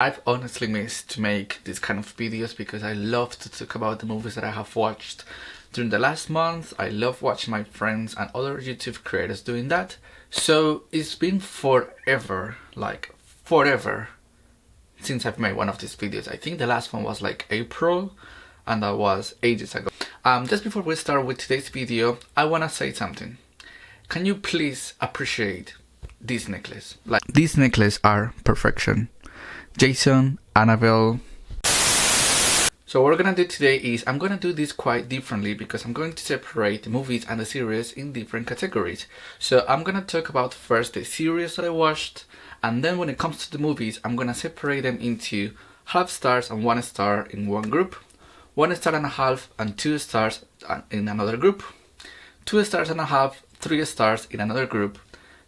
I've honestly missed to make these kind of videos because I love to talk about the movies that I have watched during the last month. I love watching my friends and other YouTube creators doing that. So it's been forever, like forever, since I've made one of these videos. I think the last one was like April, and that was ages ago. Just before we start with today's video, I wanna say something. Can you please appreciate this necklace? Like, these necklaces are perfection. Jason, Annabelle. So what we're gonna do today is I'm gonna do this quite differently because I'm going to separate the movies and the series in different categories. So I'm gonna talk about first the series that I watched, and then when it comes to the movies, I'm gonna separate them into half stars and 1 star in one group, 1.5 stars and 2 stars in another group, 2.5 stars, 3 stars in another group,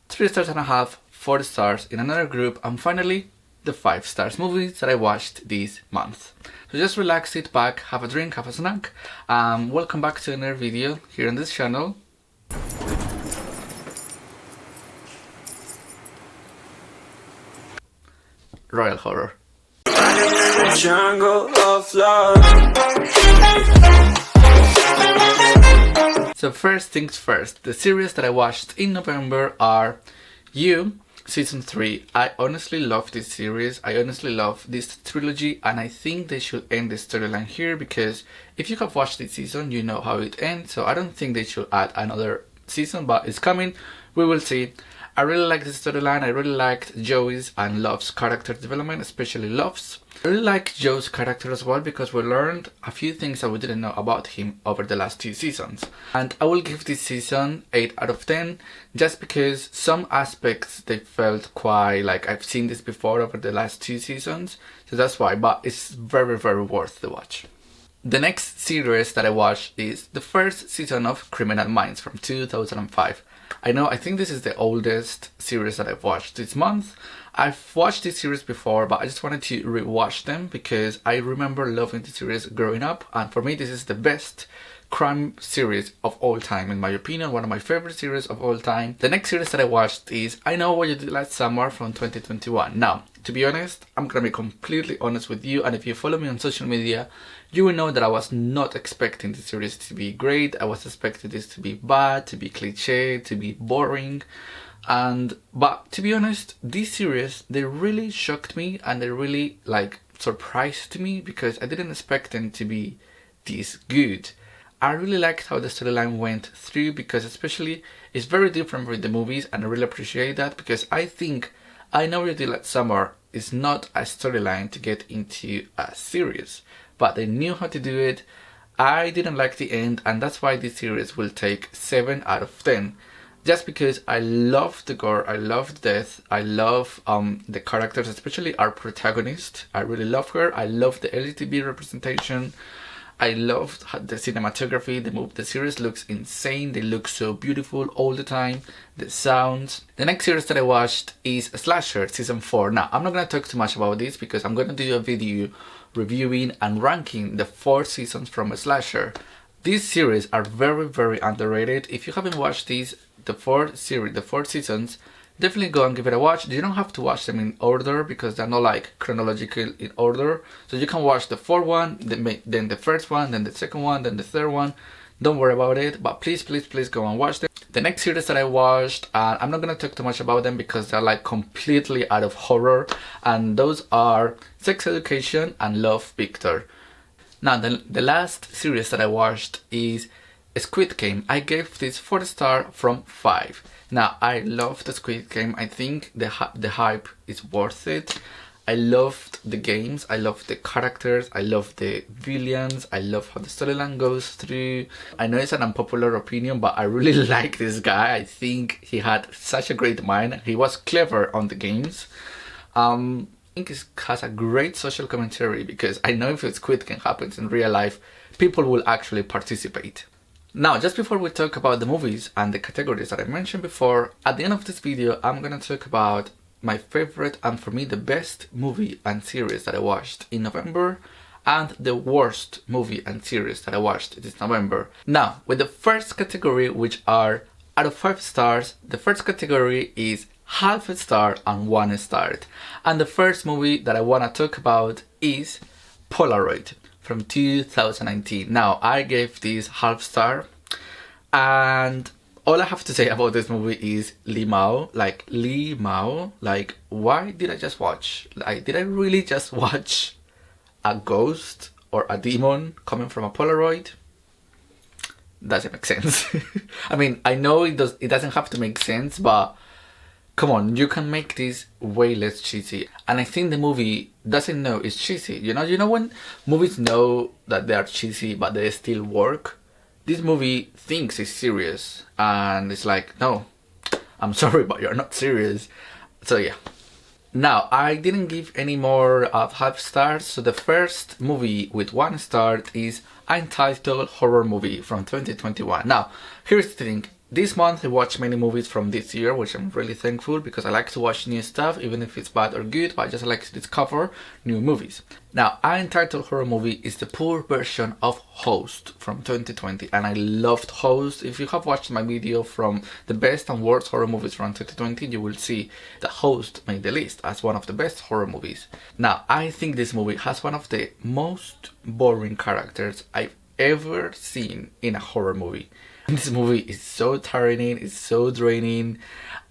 3.5 stars, 4 stars in another group, and finally the 5 stars movies that I watched this month. So just relax, sit back, have a drink, have a snack. Welcome back to another video here on this channel. Royal Horror. Jungle of love. So first things first, the series that I watched in November are You, Season 3. I honestly love this series, I honestly love this trilogy, and I think they should end the storyline here because if you have watched this season, you know how it ends, so I don't think they should add another season, but it's coming, we will see. I really like the storyline, I really liked Joey's and Love's character development, especially Love's. I really like Joe's character as well because we learned a few things that we didn't know about him over the last 2 seasons. And I will give this season 8 out of 10 just because some aspects they felt quite like I've seen this before over the last 2 seasons. So that's why, but it's very worth the watch. The next series that I watched is the first season of Criminal Minds from 2005. I think this is the oldest series that I've watched this month. I've watched this series before, but I just wanted to rewatch them because I remember loving the series growing up, and for me this is the best crime series of all time, in my opinion, one of my favorite series of all time. The next series that I watched is I Know What You Did Last Summer from 2021. Now, to be honest, I'm gonna be completely honest with you, and if you follow me on social media, you will know that I was not expecting the series to be great. I was expecting this to be bad, to be cliche, to be boring. But to be honest, this series, they really shocked me and they really surprised me because I didn't expect them to be this good. I really liked how the storyline went through because especially it's very different with the movies, and I really appreciate that because I think I Know What You Did Last Summer is not a storyline to get into a series, but they knew how to do it. I didn't like the end, and that's why this series will take 7 out of 10. Just because I love the gore, I love the death, I love the characters, especially our protagonist. I really love her. I love the LGTB representation. I loved the cinematography. The series looks insane. They look so beautiful all the time. The sounds. The next series that I watched is Slasher Season 4. Now, I'm not going to talk too much about this because I'm going to do a video reviewing and ranking the 4 seasons from Slasher. These series are very underrated. If you haven't watched the 4 seasons, definitely go and give it a watch. You don't have to watch them in order because they're not like chronological in order. So you can watch the 4th one, then the first one, then the second one, then the third one. Don't worry about it, but please go and watch them. The next series that I watched, I'm not gonna talk too much about them because they're like completely out of horror, and those are Sex Education and Love, Victor. Now the last series that I watched is Squid Game. I gave this 4 stars from 5. Now I love the Squid Game. I think the hype is worth it. I loved the games, I love the characters, I love the villains, I love how the storyline goes through. I know it's an unpopular opinion, but I really like this guy. I think he had such a great mind. He was clever on the games. I think it has a great social commentary because I know if Squid Game happens in real life, people will actually participate. Now, just before we talk about the movies and the categories that I mentioned before, at the end of this video, I'm gonna talk about my favorite and for me the best movie and series that I watched in November and the worst movie and series that I watched this November. Now, with the first category, which are out of 5 stars, the first category is half a star and 1 star. And the first movie that I want to talk about is Polaroid from 2019. Now, I gave this half star, and all I have to say about this movie is Lee Mao. Like, why did I just watch? Like, did I really just watch a ghost or a demon coming from a Polaroid? Doesn't make sense. I mean, I know it doesn't have to make sense, but come on, you can make this way less cheesy. And I think the movie doesn't know it's cheesy. You know when movies know that they are cheesy but they still work? This movie thinks it's serious and it's like, no, I'm sorry, but you're not serious. So yeah. Now, I didn't give any more of half stars, so the first movie with 1 star is Untitled Horror Movie from 2021. Now, here's the thing. This month I watched many movies from this year, which I'm really thankful because I like to watch new stuff, even if it's bad or good, but I just like to discover new movies. Now, Untitled Horror Movie is the poor version of Host from 2020, and I loved Host. If you have watched my video from the best and worst horror movies from 2020, you will see that Host made the list as one of the best horror movies. Now, I think this movie has one of the most boring characters I've ever seen in a horror movie. This movie is so tiring, it's so draining.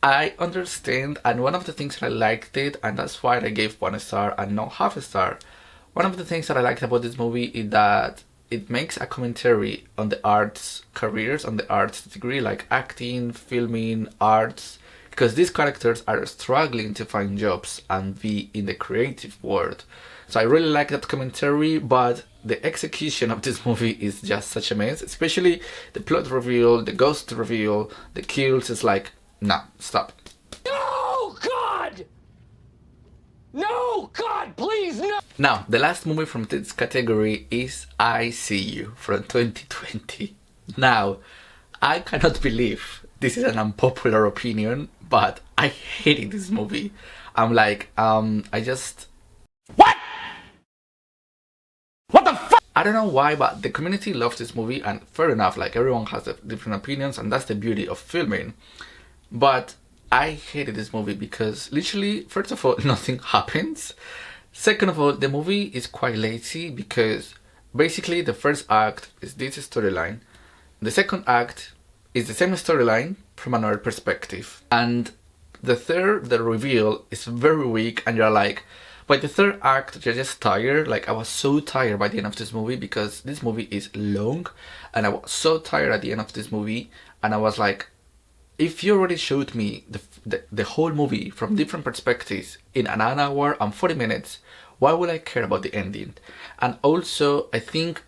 I understand, and one of the things that I liked it, and that's why I gave 1 star and not half a star. One of the things that I liked about this movie is that it makes a commentary on the arts careers, on the arts degree, like acting, filming, arts, because these characters are struggling to find jobs and be in the creative world. So I really like that commentary, but the execution of this movie is just such a mess, especially the plot reveal, the ghost reveal, the kills. It's like, nah, stop. No, God! No, God, please, no! Now, the last movie from this category is I See You from 2020. Now, I cannot believe this is an unpopular opinion, but I hated this movie. I'm like, What? What the fuck? I don't know why, but the community loves this movie, and fair enough, like everyone has different opinions, and that's the beauty of filming. But I hated this movie because literally, first of all, nothing happens. Second of all, the movie is quite lazy because basically the first act is this storyline. The second act is the same storyline from another perspective. And the third, the reveal, is very weak, and you're like, by the third act, you're just tired. Like, I was so tired by the end of this movie because this movie is long, and I was so tired at the end of this movie, and I was like, if you already showed me the whole movie from different perspectives in an hour and 40 minutes, why would I care about the ending? And also, I think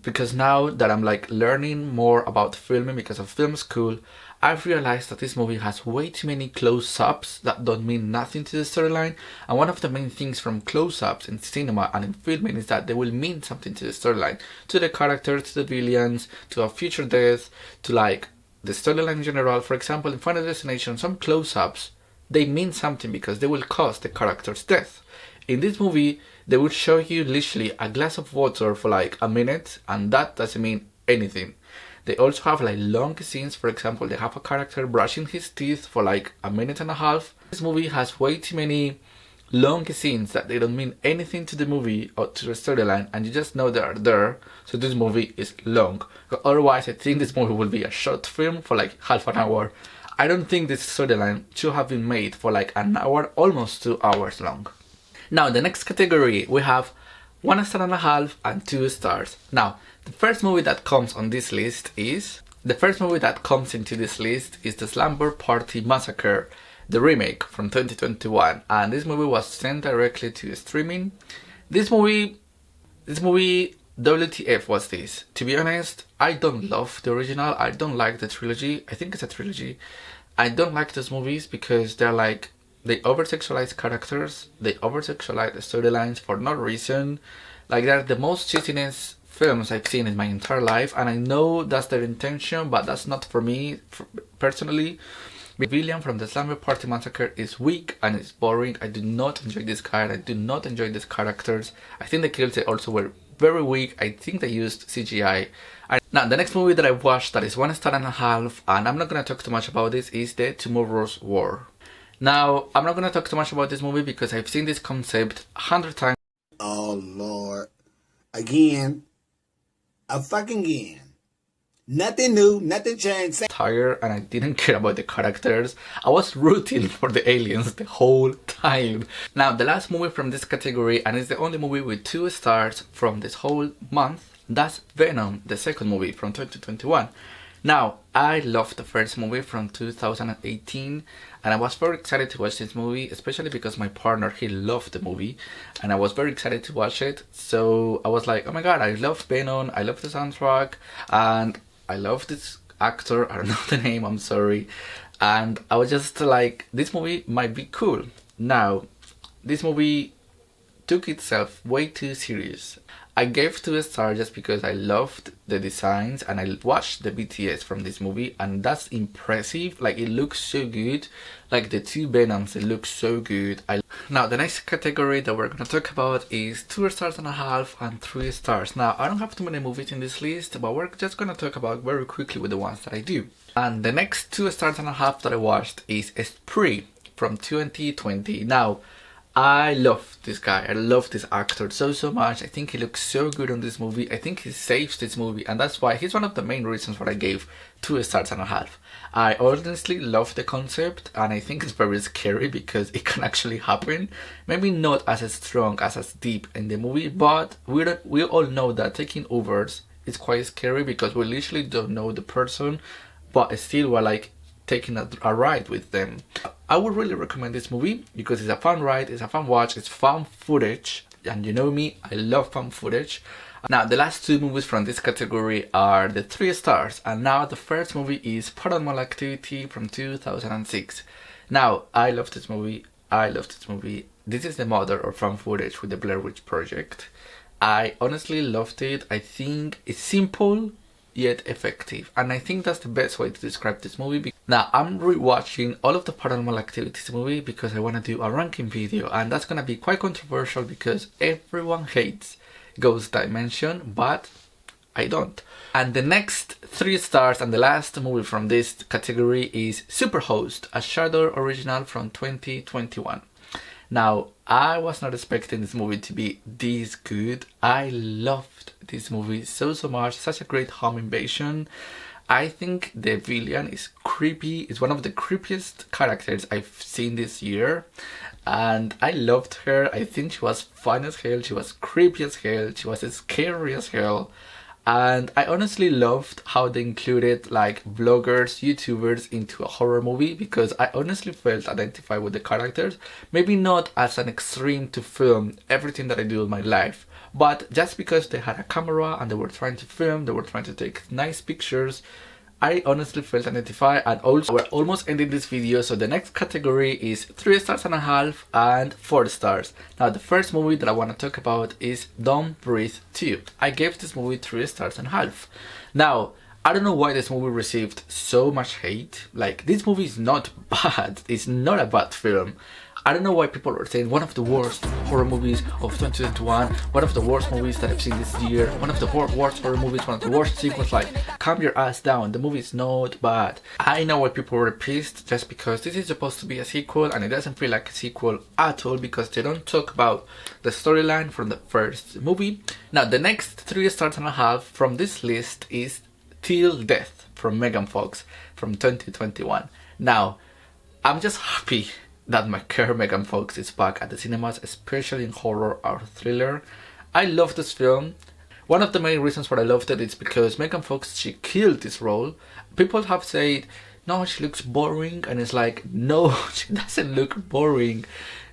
because now that I'm like learning more about filming because of film school, I've realized that this movie has way too many close-ups that don't mean nothing to the storyline. And one of the main things from close-ups in cinema and in filming is that they will mean something to the storyline, to the characters, to the villains, to a future death, to like the storyline in general. For example, in Final Destination, some close-ups, they mean something because they will cause the character's death. In this movie, they will show you literally a glass of water for like a minute, and that doesn't mean anything. They also have like long scenes. For example, they have a character brushing his teeth for like a minute and a half. This movie has way too many long scenes that they don't mean anything to the movie or to the storyline, and you just know they are there. So this movie is long. Otherwise, I think this movie will be a short film for like half an hour. I don't think this storyline should have been made for like an hour, almost 2 hours long. Now, the next category, we have 1.5 stars and 2 stars. Now, the first movie that comes into this list is the Slumber Party Massacre, the remake from 2021, and this movie was sent directly to streaming. This movie, WTF was this? To be honest, I don't love the original. I don't like the trilogy. I think it's a trilogy. I don't like those movies because they're like, they over-sexualize characters, they over-sexualize the storylines for no reason. Like, they're the most cheesiness films I've seen in my entire life, and I know that's their intention, but that's not for me personally. The villain from the Slumber Party Massacre is weak and it's boring. I do not enjoy this guy, I do not enjoy these characters. I think the kills also were very weak. I think they used CGI. Now, the next movie that I watched that is 1.5 stars, and I'm not gonna talk too much about this, is The Tomorrow's War. Now, I'm not gonna talk too much about this movie because I've seen this concept 100 times. Oh, Lord. Again. A fucking again. Nothing new, nothing changed. Tired, and I didn't care about the characters. I was rooting for the aliens the whole time. Now, the last movie from this category, and it's the only movie with 2 stars from this whole month, that's Venom, the second movie from 2021. Now, I loved the first movie from 2018, and I was very excited to watch this movie, especially because my partner, he loved the movie, and I was very excited to watch it. So I was like, oh my god, I love Venom, I love the soundtrack, and I love this actor, I don't know the name, I'm sorry. And I was just like, this movie might be cool. Now, this movie took itself way too serious. I gave 2 stars just because I loved the designs and I watched the BTS from this movie, and that's impressive. Like, it looks so good. Like the 2 Venoms, it looks so good. Now, the next category that we're gonna talk about is 2.5 stars and 3 stars. Now, I don't have too many movies in this list, but we're just gonna talk about very quickly with the ones that I do. And the next 2.5 stars that I watched is Esprit from 2020. Now, I love this guy, I love this actor so much. I think he looks so good on this movie. I think he saves this movie, and that's why he's one of the main reasons why I gave 2.5 stars. I honestly love the concept, and I think it's very scary because it can actually happen. Maybe not as strong, as deep in the movie, but we all know that taking overs is quite scary because we literally don't know the person, but still we're like taking a ride with them. I would really recommend this movie because it's a fun ride, it's a fun watch, it's fun footage, and you know me, I love fun footage. Now, the last 2 movies from this category are the 3 stars, and now the first movie is Paranormal Activity from 2006. Now, I love this movie, This is the mother of fun footage with the Blair Witch Project. I honestly loved it. I think it's simple yet effective, and I think that's the best way to describe this movie. Now, I'm rewatching all of the Paranormal Activities movie because I want to do a ranking video, and that's gonna be quite controversial because everyone hates Ghost Dimension, but I don't. And the next 3 stars and the last movie from this category is Superhost, a Shudder original from 2021. Now, I was not expecting this movie to be this good. I loved this movie so much. Such a great home invasion. I think the villain is creepy. It's one of the creepiest characters I've seen this year. And I loved her. I think she was fun as hell. She was creepy as hell. She was scary as hell. And I honestly loved how they included like vloggers, YouTubers into a horror movie because I honestly felt identified with the characters. Maybe not as an extreme to film everything that I do in my life, but just because they had a camera and they were trying to film, they were trying to take nice pictures, I honestly felt identified. And also, we're almost ending this video, so the next category is 3.5 stars and 4 stars. Now, the first movie that I want to talk about is Don't Breathe 2. I gave this movie 3.5 stars. Now, I don't know why this movie received so much hate. Like, this movie is not bad, it's not a bad film. I don't know why people are saying one of the worst horror movies of 2021, one of the worst movies that I've seen this year, one of the worst horror movies, one of the worst sequels. Like, calm your ass down, the movie is not bad. I know why people were pissed, just because this is supposed to be a sequel and it doesn't feel like a sequel at all because they don't talk about the storyline from the first movie. Now, the next 3.5 stars from this list is Till Death from Megan Fox from 2021. Now, I'm just happy that my girl Megan Fox is back at the cinemas, especially in horror or thriller. I love this film. One of the main reasons why I loved it is because Megan Fox, she killed this role. People have said, no, she looks boring, and it's like, no, she doesn't look boring.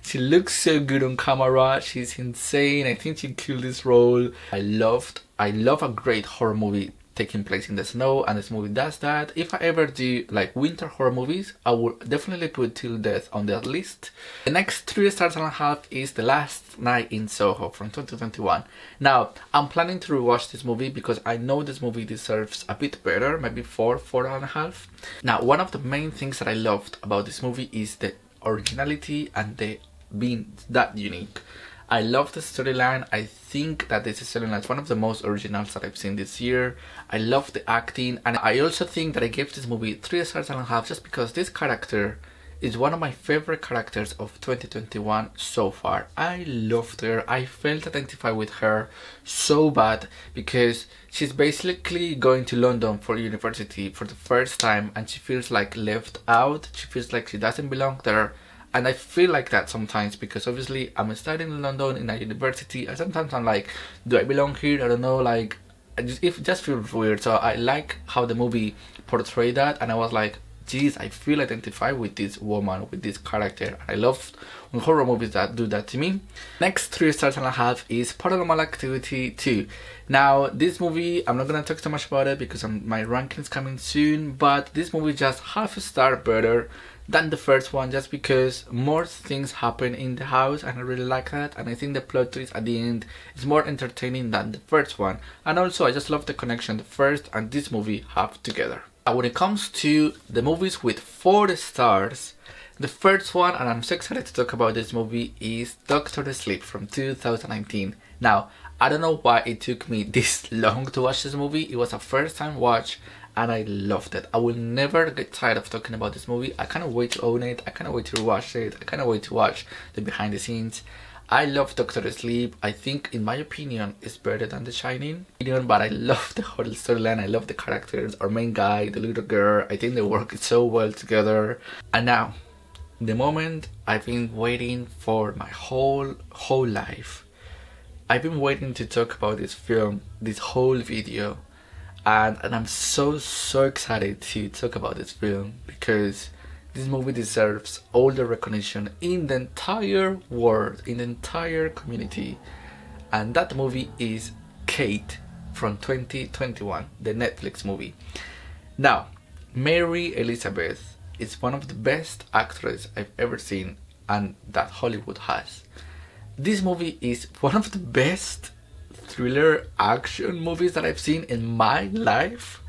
She looks so good on camera, she's insane. I think she killed this role. I love a great horror movie taking place in the snow, and this movie does that. If I ever do like winter horror movies, I will definitely put Till Death on that list. The next 3.5 stars is The Last Night in Soho from 2021. Now, I'm planning to rewatch this movie because I know this movie deserves a bit better, maybe 4.5. Now, one of the main things that I loved about this movie is the originality and the being that unique. I love the storyline. I think that this storyline is one of the most originals that I've seen this year. I love the acting, and I also think that I gave this movie 3.5 stars just because this character is one of my favorite characters of 2021 so far. I loved her. I felt identified with her so bad because she's basically going to London for university for the first time and she feels like left out. She feels like she doesn't belong there. And I feel like that sometimes because obviously I'm studying in London in a university and sometimes I'm like, do I belong here? I don't know, like, it just feels weird. So I like how the movie portrayed that and I was like, geez, I feel identified with this woman, with this character. I love when horror movies that do that to me. Next 3 stars and a half is Paranormal Activity 2. Now, this movie, I'm not gonna talk so much about it because my ranking's coming soon, but this movie is just half a star better than the first one just because more things happen in the house and I really like that, and I think the plot twist at the end is more entertaining than the first one, and also I just love the connection the first and this movie have together. When it comes to the movies with 4 stars, the first one, and I'm so excited to talk about this movie, is Doctor Sleep from 2019. Now, I don't know why it took me this long to watch this movie. It was a first time watch and I loved it. I will never get tired of talking about this movie. I cannot wait to own it. I cannot wait to rewatch it. I cannot wait to watch the behind the scenes. I love Doctor Sleep. I think, in my opinion, it's better than The Shining. But I love the whole storyline. I love the characters. Our main guy, the little girl. I think they work so well together. And now, the moment I've been waiting for my whole life. I've been waiting to talk about this film, this whole video. And I'm so excited to talk about this film because this movie deserves all the recognition in the entire world, in the entire community. And that movie is Kate from 2021, the Netflix movie. Now, Mary Elizabeth is one of the best actresses I've ever seen and that Hollywood has. This movie is one of the best thriller action movies that I've seen in my life.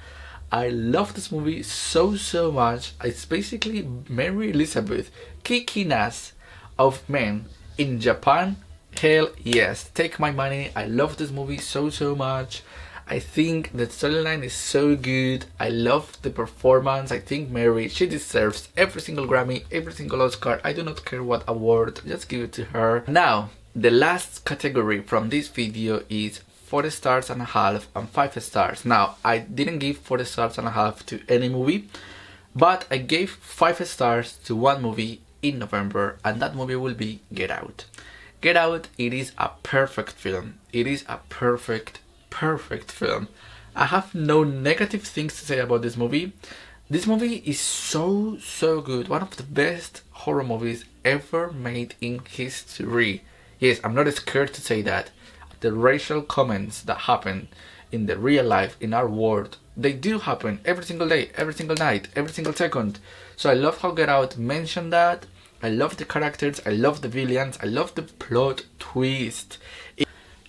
I love this movie so much. It's basically Mary Elizabeth kicking ass of men in Japan. Hell yes, take my money. I love this movie so much. I think the storyline is so good. I love the performance. I think Mary, she deserves every single Grammy, every single Oscar. I do not care what award, just give it to her. Now, the last category from this video is 4 stars and a half and 5 stars. Now, I didn't give 4 stars and a half to any movie, but I gave 5 stars to one movie in November, and that movie will be Get Out. Get Out, it is a perfect film. It is a perfect film. I have no negative things to say about this movie. This movie is so good. One of the best horror movies ever made in history. Yes, I'm not scared to say that. The racial comments that happen in the real life, in our world, they do happen every single day, every single night, every single second. So I love how Get Out mentioned that. I love the characters, I love the villains, I love the plot twist.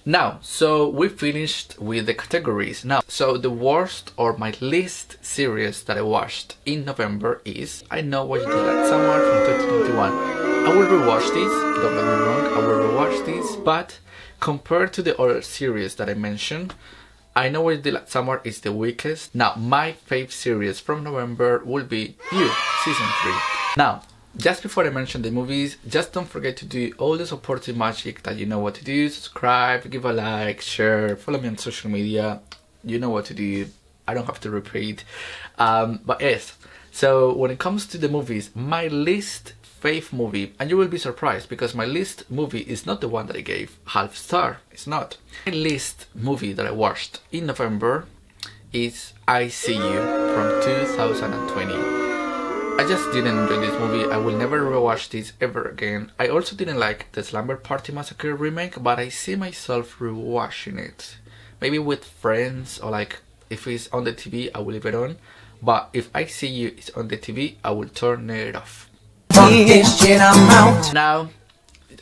Now, so we finished with the categories. Now, so the worst or my least series that I watched in November is I Know What You Did Last Summer from 2021. I will rewatch this, don't get me wrong, I will rewatch this, but compared to the other series that I mentioned, I Know What You Did Last Summer is the weakest. Now, my fave series from November will be You, Season 3. Now, just before I mention the movies, just don't forget to do all the supportive magic that you know what to do. Subscribe, give a like, share, follow me on social media. You know what to do. I don't have to repeat. But yes, so when it comes to the movies, my least fave movie, and you will be surprised because my least movie is not the one that I gave half star. It's not. My least movie that I watched in November is I See You from 2020. I just didn't enjoy this movie. I will never rewatch this ever again. I also didn't like the Slumber Party Massacre remake, but I see myself rewatching it. Maybe with friends, or like if it's on the TV, I will leave it on. But if I See You is on the TV, I will turn it off. Now,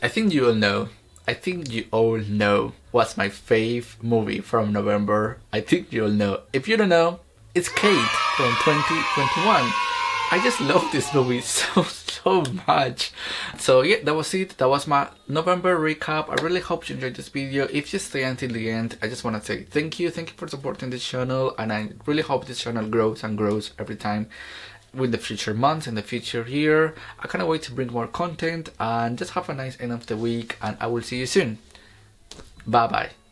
I think you all know what's my fave movie from November. I think you all know. If you don't know, it's Kate from 2021. I just love this movie so much. So yeah, that was it. That was my November recap. I really hope you enjoyed this video. If you stay until the end, I just want to say thank you for supporting this channel, and I really hope this channel grows and grows every time. with the future months and the future year. I cannot wait to bring more content, and just have a nice end of the week, and I will see you soon. Bye bye.